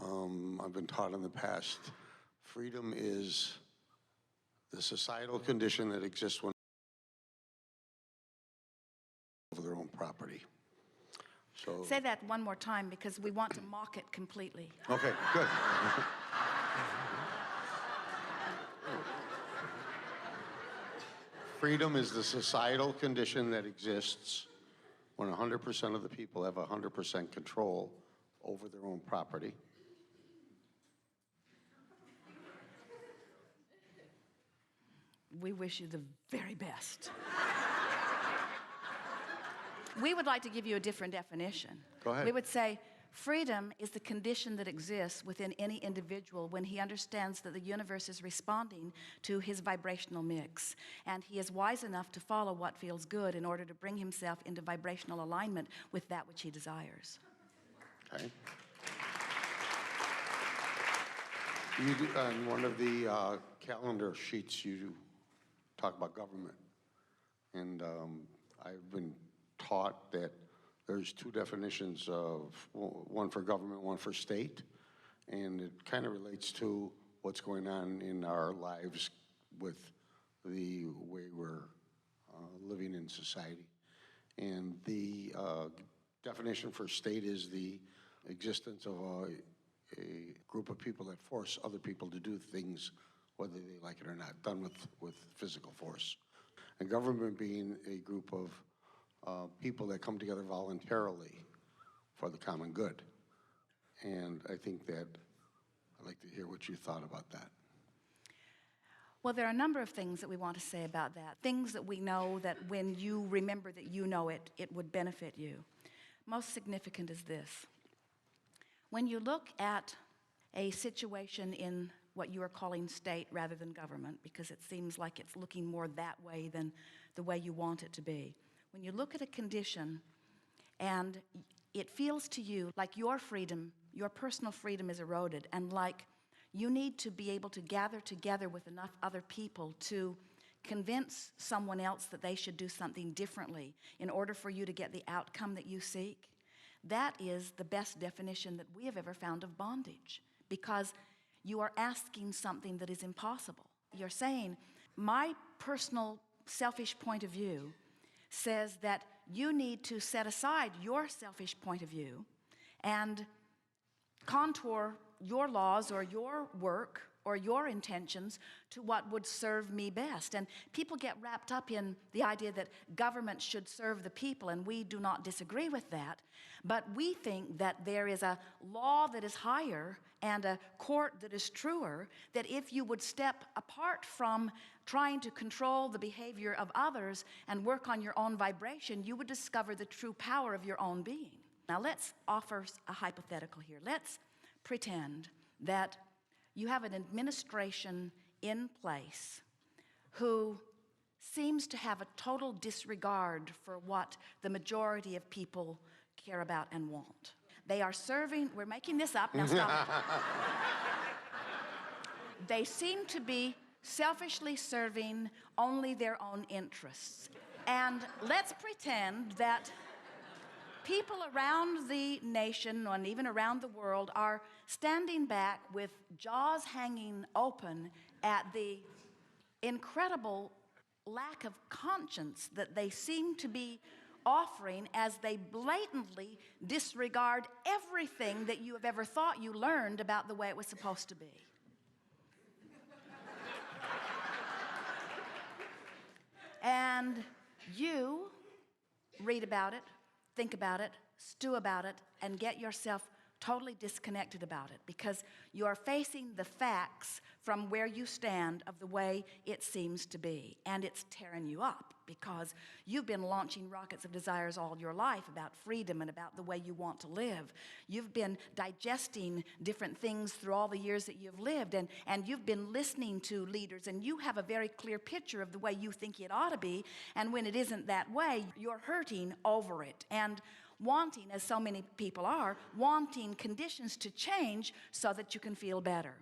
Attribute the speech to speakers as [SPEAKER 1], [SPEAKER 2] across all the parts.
[SPEAKER 1] I've been taught in the past, freedom is the societal condition that exists when over their own property. So
[SPEAKER 2] Say that one more time because we want to mock it completely.
[SPEAKER 1] okay, good. Freedom is the societal condition that exists when 100% of the people have 100% control over their own property.
[SPEAKER 2] We wish you the very best. We would like to give you a different definition.
[SPEAKER 1] Go ahead.
[SPEAKER 2] We would say freedom is the condition that exists within any individual when he understands that the universe is responding to his vibrational mix, and he is wise enough to follow what feels good in order to bring himself into vibrational alignment with that which he desires.
[SPEAKER 1] Okay. On one of the calendar sheets, you talk about government. And I've been taught that there's two definitions of, one for government, one for state. And it kind of relates to what's going on in our lives with the way we're living in society. And the definition for state is the existence of a group of people that force other people to do things, whether they like it or not, done with physical force. And government being a group of people that come together voluntarily for the common good. And I think that I'd like to hear what you thought about that.
[SPEAKER 2] Well, there are a number of things that we want to say about that. Things that we know that when you remember that you know it, it would benefit you. Most significant is this. When you look at a situation in what you are calling state rather than government, because it seems like it's looking more that way than the way you want it to be. When you look at a condition and it feels to you like your freedom, your personal freedom is eroded, and like you need to be able to gather together with enough other people to convince someone else that they should do something differently in order for you to get the outcome that you seek, that is the best definition that we have ever found of bondage, because you are asking something that is impossible. You're saying, my personal selfish point of view says that you need to set aside your selfish point of view and contour your laws or your work or your intentions to what would serve me best. And people get wrapped up in the idea that government should serve the people, and we do not disagree with that. But we think that there is a law that is higher and a court that is truer, that if you would step apart from trying to control the behavior of others and work on your own vibration, you would discover the true power of your own being. Now let's offer a hypothetical here. Let's pretend that you have an administration in place who seems to have a total disregard for what the majority of people care about and want. They are serving, we're making this up, now stop it. They seem to be selfishly serving only their own interests. And let's pretend that people around the nation and even around the world are standing back with jaws hanging open at the incredible lack of conscience that they seem to be offering as they blatantly disregard everything that you have ever thought you learned about the way it was supposed to be. And you read about it, think about it, stew about it, and get yourself totally disconnected about it because you are facing the facts from where you stand of the way it seems to be. And it's tearing you up because you've been launching rockets of desires all your life about freedom and about the way you want to live. You've been digesting different things through all the years that you've lived, and you've been listening to leaders, and you have a very clear picture of the way you think it ought to be, and when it isn't that way, you're hurting over it. And wanting, as so many people are, wanting conditions to change so that you can feel better.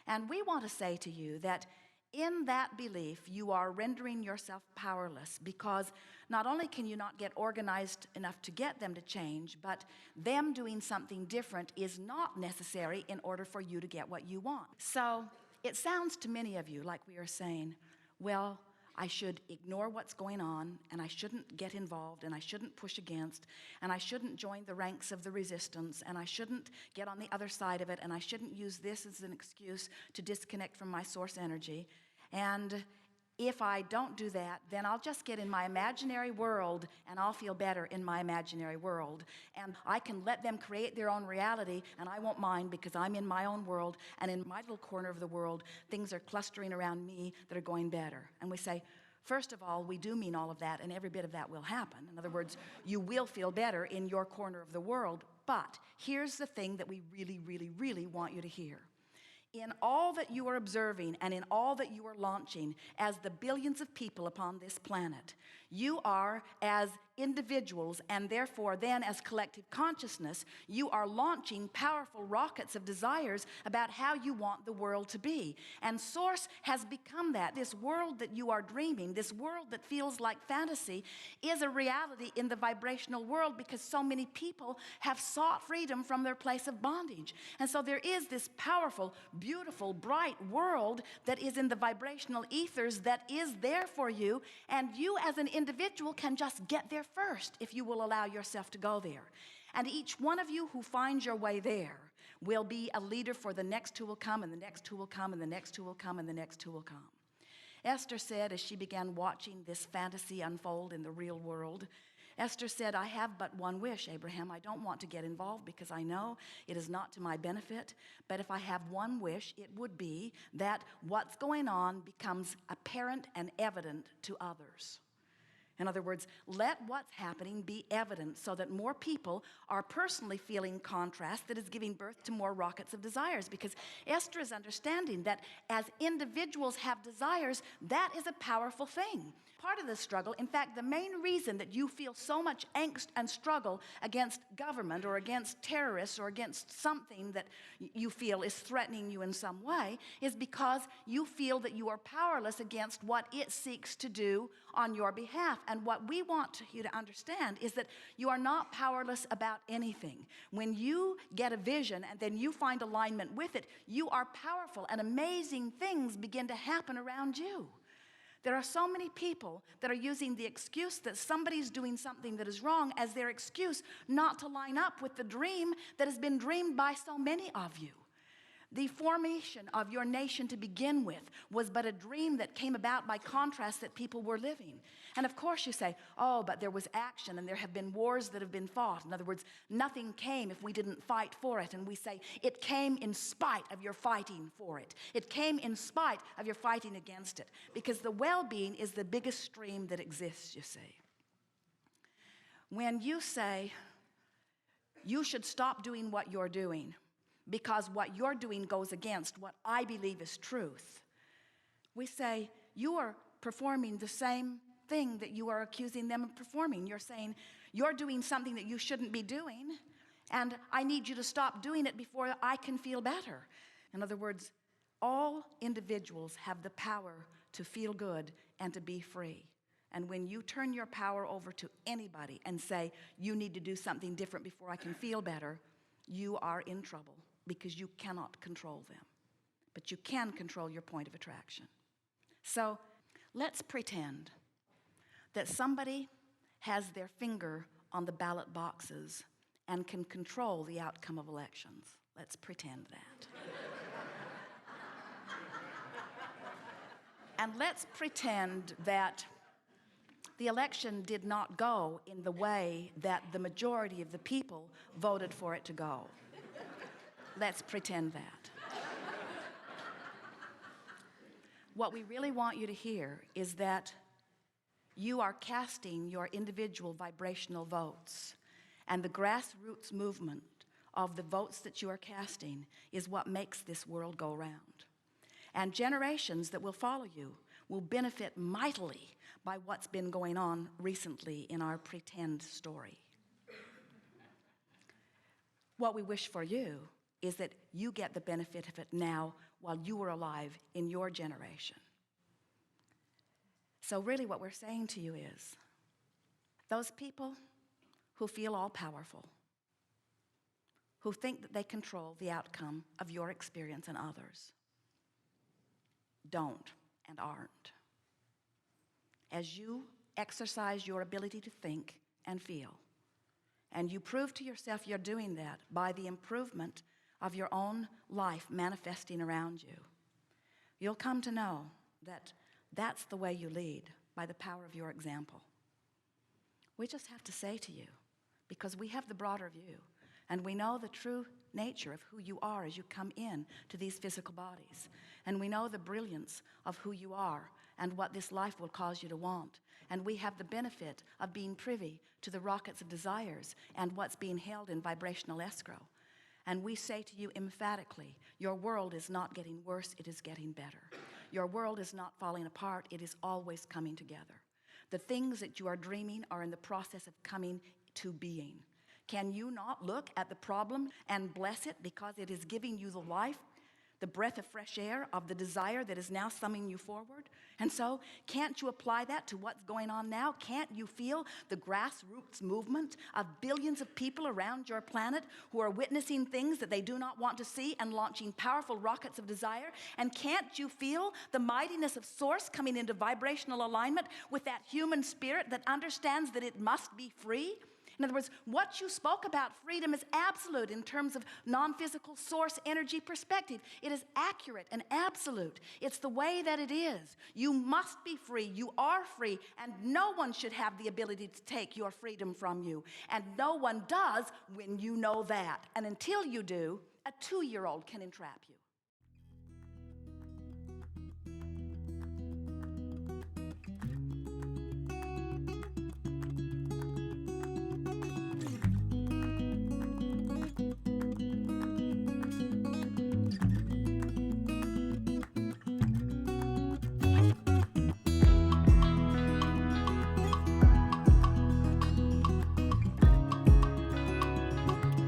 [SPEAKER 2] And we want to say to you that in that belief, you are rendering yourself powerless, because not only can you not get organized enough to get them to change, but them doing something different is not necessary in order for you to get what you want. So it sounds to many of you like we are saying, well, I should ignore what's going on, and I shouldn't get involved, and I shouldn't push against, and I shouldn't join the ranks of the resistance, and I shouldn't get on the other side of it, and I shouldn't use this as an excuse to disconnect from my source energy. And if I don't do that, then I'll just get in my imaginary world, and I'll feel better in my imaginary world. And I can let them create their own reality, and I won't mind, because I'm in my own world, and in my little corner of the world, things are clustering around me that are going better. And we say, first of all, we do mean all of that, and every bit of that will happen. In other words, you will feel better in your corner of the world. But here's the thing that we really, really, really want you to hear. In all that you are observing and in all that you are launching as the billions of people upon this planet, you are, as individuals, and therefore then as collective consciousness, you are launching powerful rockets of desires about how you want the world to be. And Source has become that. This world that you are dreaming, this world that feels like fantasy, is a reality in the vibrational world, because so many people have sought freedom from their place of bondage. And so there is this powerful, beautiful, bright world that is in the vibrational ethers that is there for you, and you as an individual can just get there first if you will allow yourself to go there. And each one of you who finds your way there will be a leader for the next who will come, and the next who will come, and the next who will come, and the next who will come. Esther said, as she began watching this fantasy unfold in the real world, Esther said, I have but one wish, Abraham. I don't want to get involved because I know it is not to my benefit. But if I have one wish, it would be that what's going on becomes apparent and evident to others. In other words, let what's happening be evident so that more people are personally feeling contrast that is giving birth to more rockets of desires. Because Esther is understanding that as individuals have desires, that is a powerful thing. Part of the struggle, in fact, the main reason that you feel so much angst and struggle against government or against terrorists or against something that you feel is threatening you in some way, is because you feel that you are powerless against what it seeks to do on your behalf. And what we want you to understand is that you are not powerless about anything. When you get a vision and then you find alignment with it, you are powerful, and amazing things begin to happen around you. There are so many people that are using the excuse that somebody's doing something that is wrong as their excuse not to line up with the dream that has been dreamed by so many of you. The formation of your nation to begin with was but a dream that came about by contrast that people were living. And of course you say, oh, but there was action and there have been wars that have been fought. In other words, nothing came if we didn't fight for it. And we say, it came in spite of your fighting for it. It came in spite of your fighting against it. Because the well-being is the biggest stream that exists, you see. When you say, you should stop doing what you're doing, because what you're doing goes against what I believe is truth, we say, you are performing the same thing that you are accusing them of performing. You're saying, you're doing something that you shouldn't be doing, and I need you to stop doing it before I can feel better. In other words, all individuals have the power to feel good and to be free. And when you turn your power over to anybody and say, you need to do something different before I can feel better, you are in trouble, because you cannot control them. But you can control your point of attraction. So let's pretend that somebody has their finger on the ballot boxes and can control the outcome of elections. Let's pretend that. And let's pretend that the election did not go in the way that the majority of the people voted for it to go. Let's pretend that. What we really want you to hear is that you are casting your individual vibrational votes, and the grassroots movement of the votes that you are casting is what makes this world go round. And generations that will follow you will benefit mightily by what's been going on recently in our pretend story. What we wish for you is that you get the benefit of it now while you are alive in your generation. So really what we're saying to you is, those people who feel all-powerful, who think that they control the outcome of your experience and others, don't and aren't. As you exercise your ability to think and feel, and you prove to yourself you're doing that by the improvement of your own life manifesting around you, you'll come to know that that's the way you lead, by the power of your example. We just have to say to you, because we have the broader view, and we know the true nature of who you are as you come in to these physical bodies, and we know the brilliance of who you are and what this life will cause you to want, and we have the benefit of being privy to the rockets of desires and what's being held in vibrational escrow. And we say to you emphatically, your world is not getting worse, it is getting better. Your world is not falling apart, it is always coming together. The things that you are dreaming are in the process of coming to being. Can you not look at the problem and bless it because it is giving you the life, the breath of fresh air of the desire that is now summoning you forward? And so, can't you apply that to what's going on now? Can't you feel the grassroots movement of billions of people around your planet who are witnessing things that they do not want to see and launching powerful rockets of desire? And can't you feel the mightiness of Source coming into vibrational alignment with that human spirit that understands that it must be free? In other words, what you spoke about freedom is absolute in terms of non-physical source energy perspective. It is accurate and absolute. It's the way that it is. You must be free. You are free. And no one should have the ability to take your freedom from you. And no one does when you know that. And until you do, a 2-year-old can entrap you.